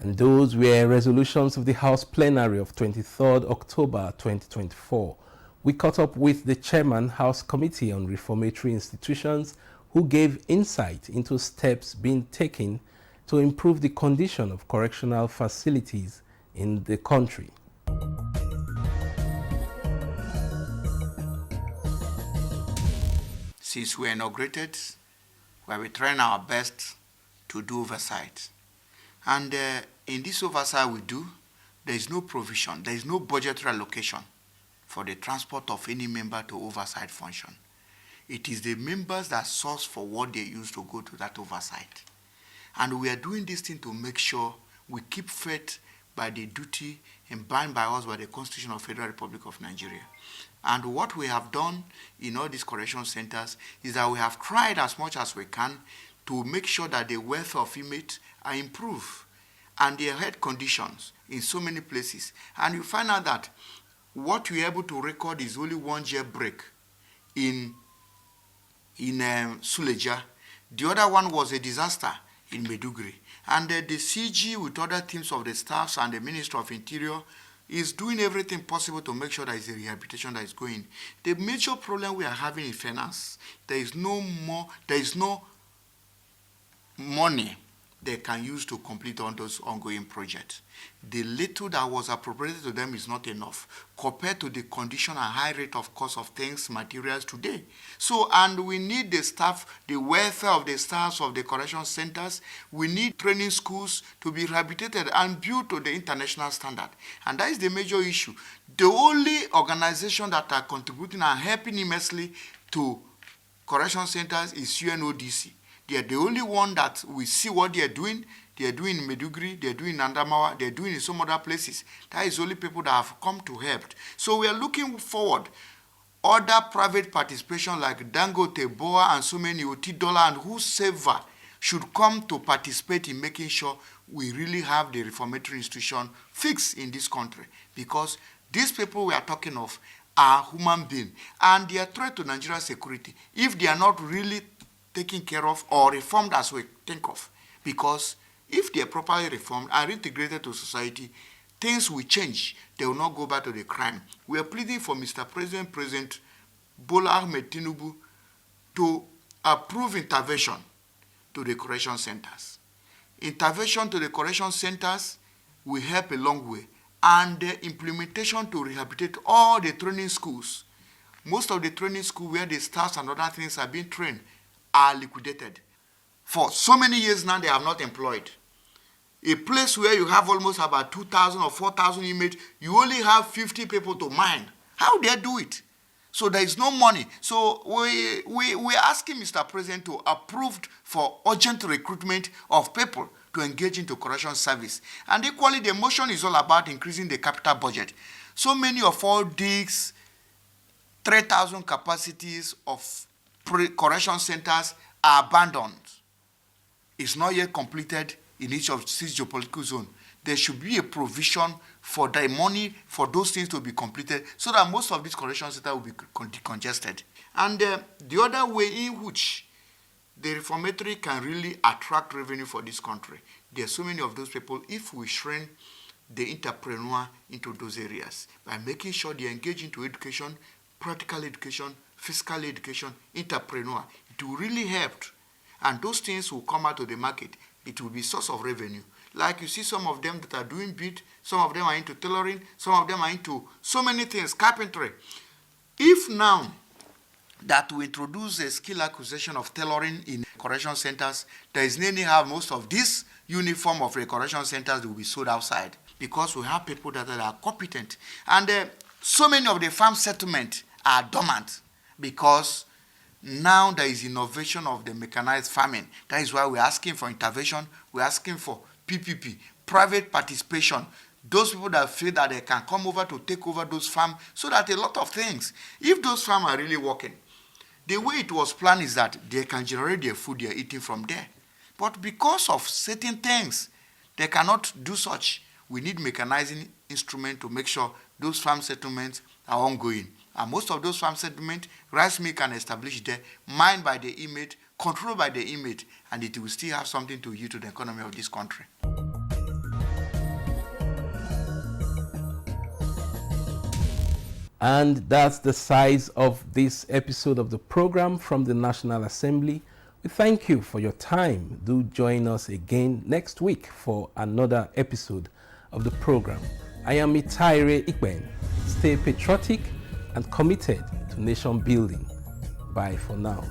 And those were resolutions of the House Plenary of 23rd October 2024. We caught up with the Chairman, House Committee on Reformatory Institutions, who gave insight into steps being taken to improve the condition of correctional facilities in the country. Since we inaugurated, we have been trying our best to do oversight. And in this oversight we do, there is no provision, there is no budgetary allocation for the transport of any member to oversight function. It is the members that source for what they use to go to that oversight. And we are doing this thing to make sure we keep faith by the duty and bound by us by the Constitution of Federal Republic of Nigeria. And what we have done in all these correction centers is that we have tried as much as we can to make sure that the welfare of inmates are improved and their health conditions in so many places. And you find out that what we are able to record is only 1 year break in Suleja. The other one was a disaster in Maiduguri. And the CG with other teams of the staffs and the Minister of Interior is doing everything possible to make sure there is a rehabilitation that is going. The major problem we are having in finance, there is no money they can use to complete on those ongoing projects. The little that was appropriated to them is not enough compared to the condition and high rate of cost of things, materials today. So, and we need the staff, the welfare of the staffs of the correction centers. We need training schools to be rehabilitated and built to the international standard. And that is the major issue. The only organization that are contributing and helping immensely to correction centers is UNODC. They are the only one that we see what they are doing. They are doing in Maiduguri, they are doing in Adamawa, they are doing in some other places. That is only people that have come to help. So we are looking forward. Other private participation like Dangote, Boa, and so many, OT Dollar, and whosoever should come to participate in making sure we really have the reformatory institution fixed in this country. Because these people we are talking of are human beings, and they are threat to Nigerian security if they are not really taken care of or reformed as we think of. Because if they are properly reformed and reintegrated to society, things will change. They will not go back to the crime. We are pleading for Mr. President Bola Ahmed Tinubu to approve intervention to the correction centers. Intervention to the correction centers will help a long way. And the implementation to rehabilitate all the training schools. Most of the training schools where the staffs and other things are being trained are liquidated. For so many years now, they have not employed. A place where you have almost about 2,000 or 4,000 inmates, you only have 50 people to mine. How do they do it? So there is no money. So we're asking Mr. President to approve for urgent recruitment of people to engage into correction service. And equally, the motion is all about increasing the capital budget. So many of all these 3,000 capacities of correction centers are abandoned. It's not yet completed in each of 6 geopolitical zones. There should be a provision for the money for those things to be completed so that most of these correction centers will be decongested. And the other way in which the reformatory can really attract revenue for this country, there are so many of those people if we shrink the entrepreneur into those areas by making sure they engage into education, practical education, fiscal education, entrepreneur. It will really help. And those things will come out to the market. It will be source of revenue. Like you see some of them that are doing bead, some of them are into tailoring, some of them are into so many things, carpentry. If now that we introduce a skill acquisition of tailoring in correction centers, there is no need to have most of this uniform of the correction centers that will be sold outside because we have people that are competent. And so many of the farm settlements are dormant because now there is innovation of the mechanized farming. That is why we're asking for intervention. We're asking for PPP, private participation. Those people that feel that they can come over to take over those farms so that a lot of things, if those farms are really working, the way it was planned is that they can generate their food they are eating from there. But because of certain things, they cannot do such. We need mechanizing instrument to make sure those farm settlements are ongoing. And most of those farm settlements, rice mill can establish there, mined by the inmate, controlled by the inmate, and it will still have something to yield to the economy of this country. And that's the size of this episode of the program from the National Assembly. We thank you for your time. Do join us again next week for another episode of the program. I am Itaire Ikben. Stay patriotic and committed to nation building. Bye for now.